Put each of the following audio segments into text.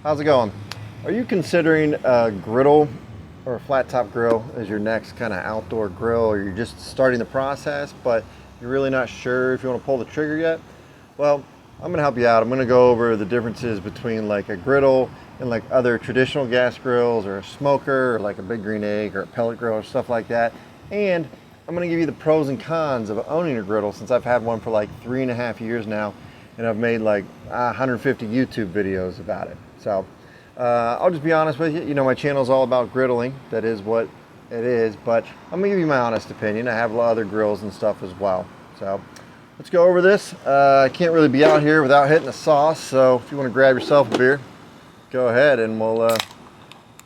How's it going? Are you considering a griddle or a flat top grill as your next kind of outdoor grill, or you're just starting the process, but you're really not sure if you want to pull the trigger yet? Well, I'm going to help you out. I'm going to go over the differences between like a griddle and like other traditional gas grills, or a smoker, or like a big green egg or a pellet grill or stuff like that. And I'm going to give you the pros and cons of owning a griddle, since I've had one for like 3.5 years now, and I've made like 150 YouTube videos about it. So I'll just be honest with you. You know, my channel is all about griddling. That is what it is. But I'm going to give you my honest opinion. I have a lot of other grills and stuff as well. So let's go over this. I can't really be out here without hitting the sauce. So if you want to grab yourself a beer, go ahead, and we'll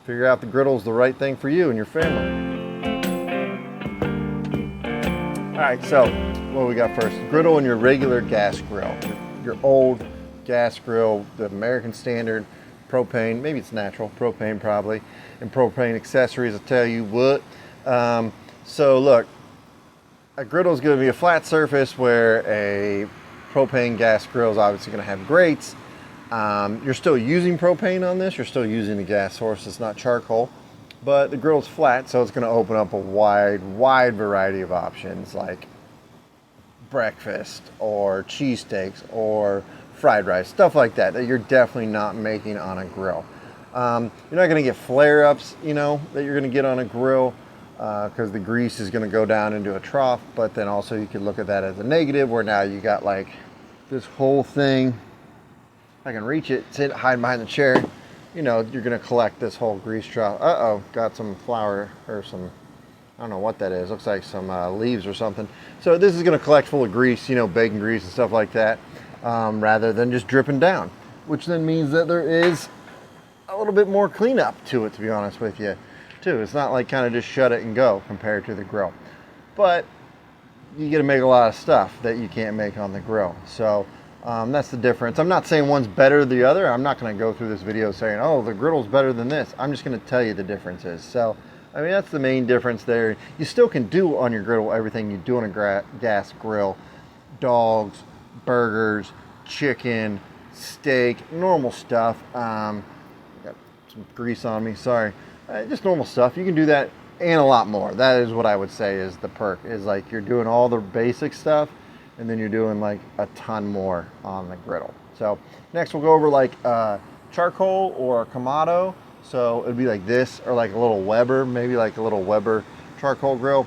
figure out the griddle's the right thing for you and your family. All right, so what do we got first? Griddle and your regular gas grill. Your old gas grill, the American standard, propane, maybe it's natural, propane probably, and propane accessories, I'll tell you what. So look, a griddle is going to be a flat surface, where a propane gas grill is obviously going to have grates. You're still using propane on this, you're still using the gas source, it's not charcoal, but the grill's flat, so it's going to open up a wide variety of options, like breakfast or cheesesteaks or fried rice, stuff like that, that you're definitely not making on a grill. You're not going to get flare-ups, you know, that you're going to get on a grill, because the grease is going to go down into a trough. But then also you could look at that as a negative, where now you got like this whole thing, if I can reach it, hide behind the chair, you know, you're going to collect this whole grease trough. Uh-oh, got some flour or some, I don't know what that is. Looks like some leaves or something. So this is going to collect full of grease, you know, bacon grease and stuff like that, rather than just dripping down, which then means that there is a little bit more cleanup to it, to be honest with you, too. It's not like kind of just shut it and go compared to the grill. But you get to make a lot of stuff that you can't make on the grill. So that's the difference. I'm not saying one's better than the other. I'm not going to go through this video saying, oh, the griddle's better than this. I'm just going to tell you the differences. So I mean, that's the main difference there. You still can do on your griddle everything you do on a gas grill. Dogs, burgers, chicken, steak, normal stuff. Got some grease on me, sorry. Just normal stuff. You can do that and a lot more. That is what I would say is the perk, is like you're doing all the basic stuff, and then you're doing like a ton more on the griddle. So next we'll go over like charcoal or a Kamado. So it'd be like this, or like a little Weber, maybe like a little Weber charcoal grill.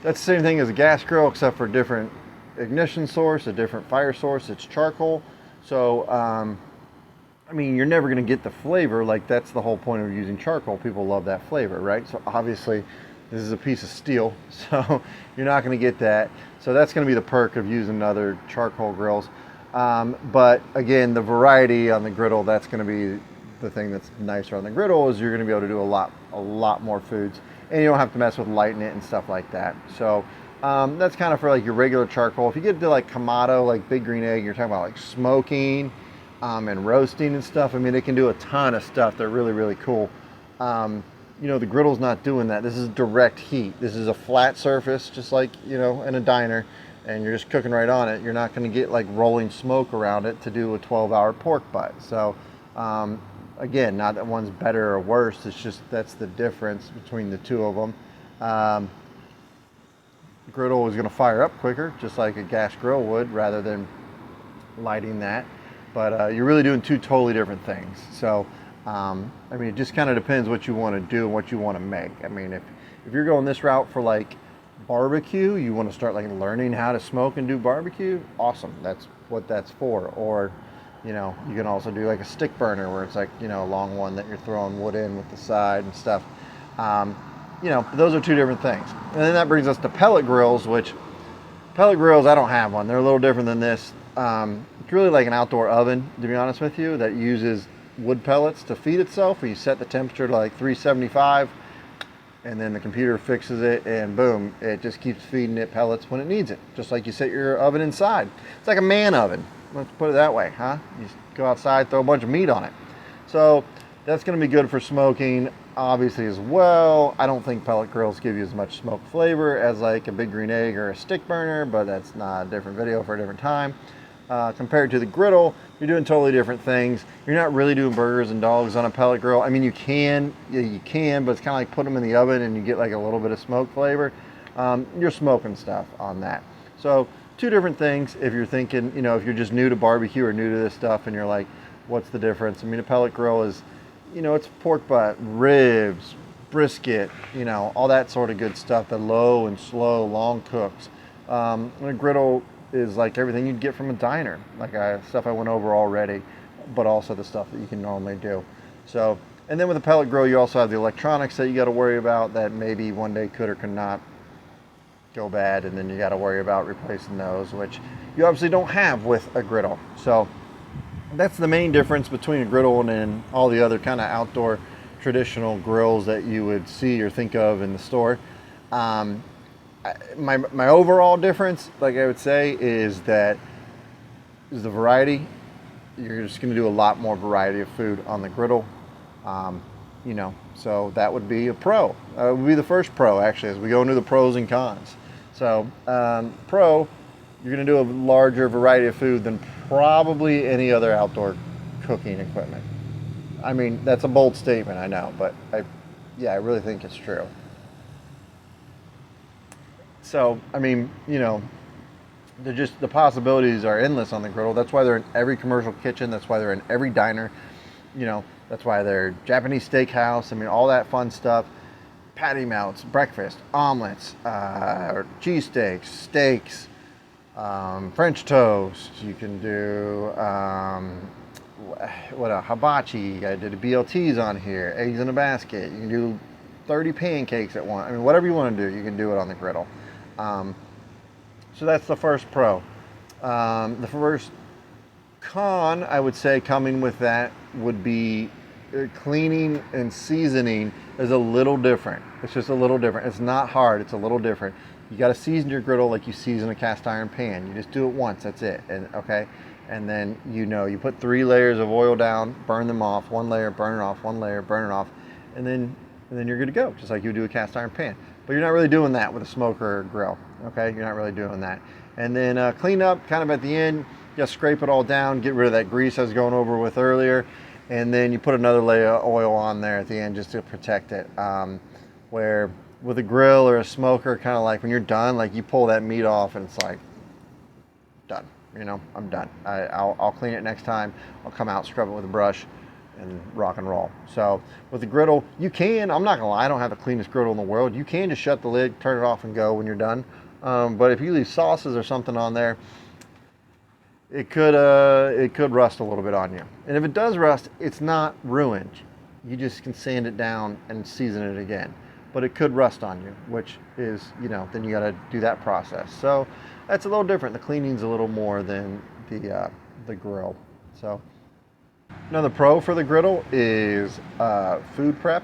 That's the same thing as a gas grill, except for a different ignition source, a different fire source. It's charcoal. So, I mean, you're never going to get the flavor. Like, that's the whole point of using charcoal. People love that flavor, right? So obviously this is a piece of steel, so you're not going to get that. So that's going to be the perk of using other charcoal grills. But again, the variety on the griddle, that's going to be the thing that's nicer on the griddle, is you're going to be able to do a lot more foods, and you don't have to mess with lighting it and stuff like that. So that's kind of for like your regular charcoal. If you get to like Kamado, like Big Green Egg, you're talking about like smoking and roasting and stuff. I mean, it can do a ton of stuff. They're really cool. You know, the griddle's not doing that. This is direct heat. This is a flat surface, just like, you know, in a diner, and you're just cooking right on it. You're not going to get like rolling smoke around it to do a 12-hour pork butt. So again, not that one's better or worse, it's just that's the difference between the two of them. The griddle is going to fire up quicker, just like a gas grill would, rather than lighting that. But you're really doing two totally different things. So, I mean, it just kind of depends what you want to do and what you want to make. I mean, if you're going this route for like barbecue, you want to start like learning how to smoke and do barbecue, awesome. That's what that's for. Or you know, you can also do like a stick burner, where it's like, you know, a long one that you're throwing wood in with the side and stuff. You know, those are two different things. And then that brings us to pellet grills, which pellet grills, I don't have one. They're a little different than this. It's really like an outdoor oven, to be honest with you, that uses wood pellets to feed itself. Where you set the temperature to like 375, and then the computer fixes it, and boom, it just keeps feeding it pellets when it needs it. Just like you set your oven inside. It's like a man oven. Let's put it that way, huh? You just go outside, throw a bunch of meat on it. So that's going to be good for smoking, obviously, as well. I don't think pellet grills give you as much smoke flavor as like a Big Green Egg or a stick burner, but that's not a different video for a different time. Compared to the griddle, you're doing totally different things. You're not really doing burgers and dogs on a pellet grill. I mean, you can, but it's kind of like put them in the oven and you get like a little bit of smoke flavor. You're smoking stuff on that. So two different things. If you're thinking, if you're just new to barbecue or new to this stuff and you're like, what's the difference? I mean, a pellet grill is, it's pork butt, ribs, brisket, all that sort of good stuff, the low and slow, long cooks. And a griddle is like everything you'd get from a diner, like stuff I went over already, but also the stuff that you can normally do. So, and then with a pellet grill, you also have the electronics that you got to worry about that maybe one day could or could not go bad, and then you got to worry about replacing those, which you obviously don't have with a griddle. So that's the main difference between a griddle and all the other kind of outdoor traditional grills that you would see or think of in the store. My overall difference, like I would say, is the variety. You're just going to do a lot more variety of food on the griddle. So that would be a pro. It would be the first pro, actually, as we go into the pros and cons. So pro, you're going to do a larger variety of food than probably any other outdoor cooking equipment. I mean, that's a bold statement, I know, but I really think it's true. So, I mean, the possibilities are endless on the griddle. That's why they're in every commercial kitchen. That's why they're in every diner. That's why they're Japanese steakhouse. I mean, all that fun stuff. Patty melts, breakfast, omelets, cheesesteaks, steaks, French toast. You can do, hibachi. I did BLTs on here, eggs in a basket. You can do 30 pancakes at once. I mean, whatever you want to do, you can do it on the griddle. So that's the first pro. The first con, I would say, coming with that would be cleaning and seasoning is a little different. It's just a little different. It's not hard. It's a little different. You got to season your griddle like you season a cast iron pan. You just do it once. That's it. And then you put 3 layers of oil down, burn them off. 1 layer, burn it off. 1 layer, burn it off, and then you're good to go, just like you would do a cast iron pan. But you're not really doing that with a smoker or grill, okay? You're not really doing that. And then clean up kind of at the end, just scrape it all down, get rid of that grease I was going over with earlier, and then you put another layer of oil on there at the end just to protect it. Where with a grill or a smoker, kind of like when you're done, like you pull that meat off and it's like, done, I'm done. I'll clean it next time. I'll come out, scrub it with a brush, and rock and roll. So with the griddle, you can, I'm not gonna lie, I don't have the cleanest griddle in the world. You can just shut the lid, turn it off and go when you're done. But if you leave sauces or something on there, it could rust a little bit on you. And if it does rust, it's not ruined. You just can sand it down and season it again. But it could rust on you, which is, then you gotta do that process. So that's a little different. The cleaning's a little more than the grill. So another pro for the griddle is food prep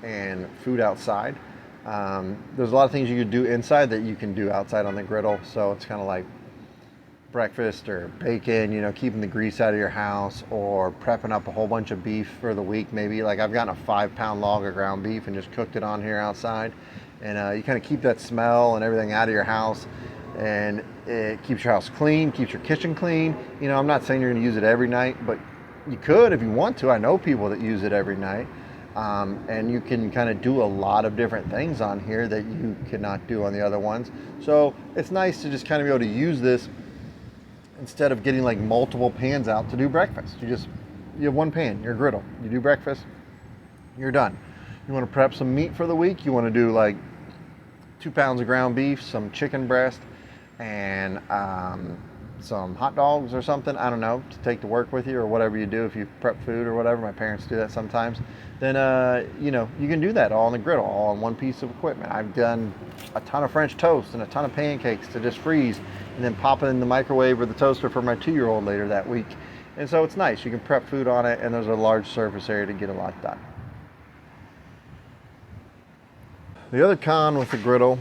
and food outside. There's a lot of things you could do inside that you can do outside on the griddle. So it's kind of like breakfast or bacon, keeping the grease out of your house, or prepping up a whole bunch of beef for the week. Maybe like I've gotten a 5-pound log of ground beef and just cooked it on here outside. And you kind of keep that smell and everything out of your house. And it keeps your house clean, keeps your kitchen clean. I'm not saying you're going to use it every night, but you could if you want to. I know people that use it every night. And you can kind of do a lot of different things on here that you cannot do on the other ones. So it's nice to just kind of be able to use this instead of getting like multiple pans out to do breakfast. You have one pan, your griddle. You do breakfast, you're done. You want to prep some meat for the week. You want to do like 2 pounds of ground beef, some chicken breast, and some hot dogs or something, I don't know, to take to work with you, or whatever you do if you prep food or whatever. My parents do that sometimes. Then you can do that all on the griddle, all on one piece of equipment. I've done a ton of French toast and a ton of pancakes to just freeze and then pop it in the microwave or the toaster for my 2-year-old later that week. And so it's nice. You can prep food on it, and there's a large surface area to get a lot done. The other con with the griddle,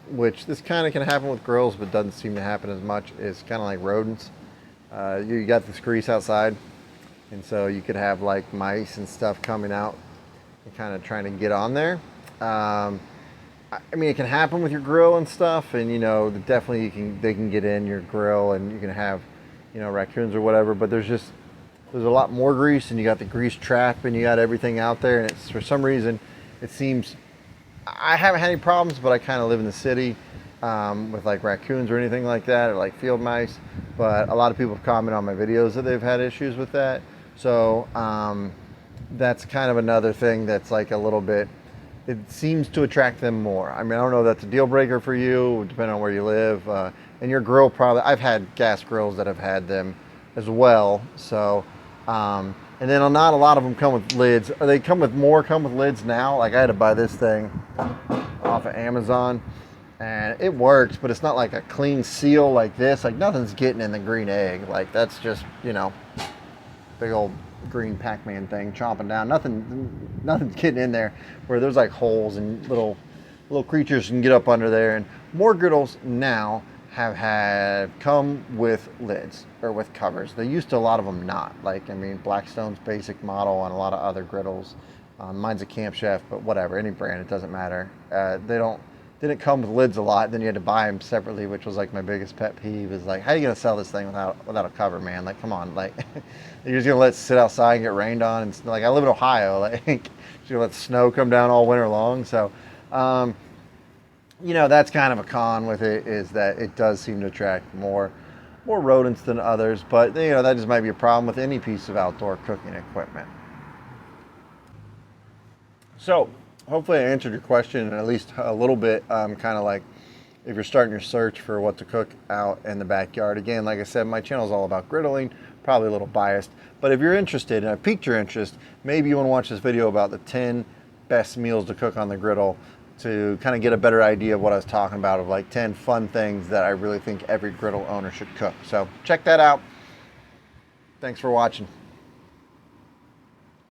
which this kind of can happen with grills but doesn't seem to happen as much, is kind of like rodents. You got this grease outside, and so you could have like mice and stuff coming out and kind of trying to get on there. I mean, it can happen with your grill and stuff, and you know, definitely they can get in your grill, and you can have, you know, raccoons or whatever. But there's a lot more grease, and you got the grease trap, and you got everything out there, and it's for some reason, it seems I haven't had any problems, but I kind of live in the city with like raccoons or anything like that, or like field mice. But a lot of people have commented on my videos that they've had issues with that. So that's kind of another thing that's like a little bit, it seems to attract them more. I mean, I don't know if that's a deal breaker for you, depending on where you live. And your grill probably, I've had gas grills that have had them as well. So, and then not a lot of them come with lids. They come with lids now. Like I had to buy this thing off of Amazon, and it works, but it's not like a clean seal like this. Like nothing's getting in the green egg. Like that's just, you know, big old green Pac-Man thing chomping down. Nothing's getting in there where there's like holes and little creatures can get up under there. And more griddles now have come with lids or with covers. They used to, a lot of them not. Like, I mean, Blackstone's basic model and a lot of other griddles. Mine's a Camp Chef, but whatever, any brand, it doesn't matter. Didn't come with lids a lot. Then you had to buy them separately, which was like my biggest pet peeve. Is like, how are you gonna sell this thing without a cover, man? Like, come on, like you're just gonna let it sit outside and get rained on. And like, I live in Ohio, like you're gonna let the snow come down all winter long. So, you know, that's kind of a con with it, is that it does seem to attract more rodents than others. But you know, that just might be a problem with any piece of outdoor cooking equipment. So hopefully I answered your question at least a little bit, kind of like if you're starting your search for what to cook out in the backyard. Again, like I said, my channel is all about griddling, probably a little biased, but if you're interested and I piqued your interest, maybe you want to watch this video about the 10 best meals to cook on the griddle, to kind of get a better idea of what I was talking about, of like 10 fun things that I really think every griddle owner should cook. So check that out. Thanks for watching.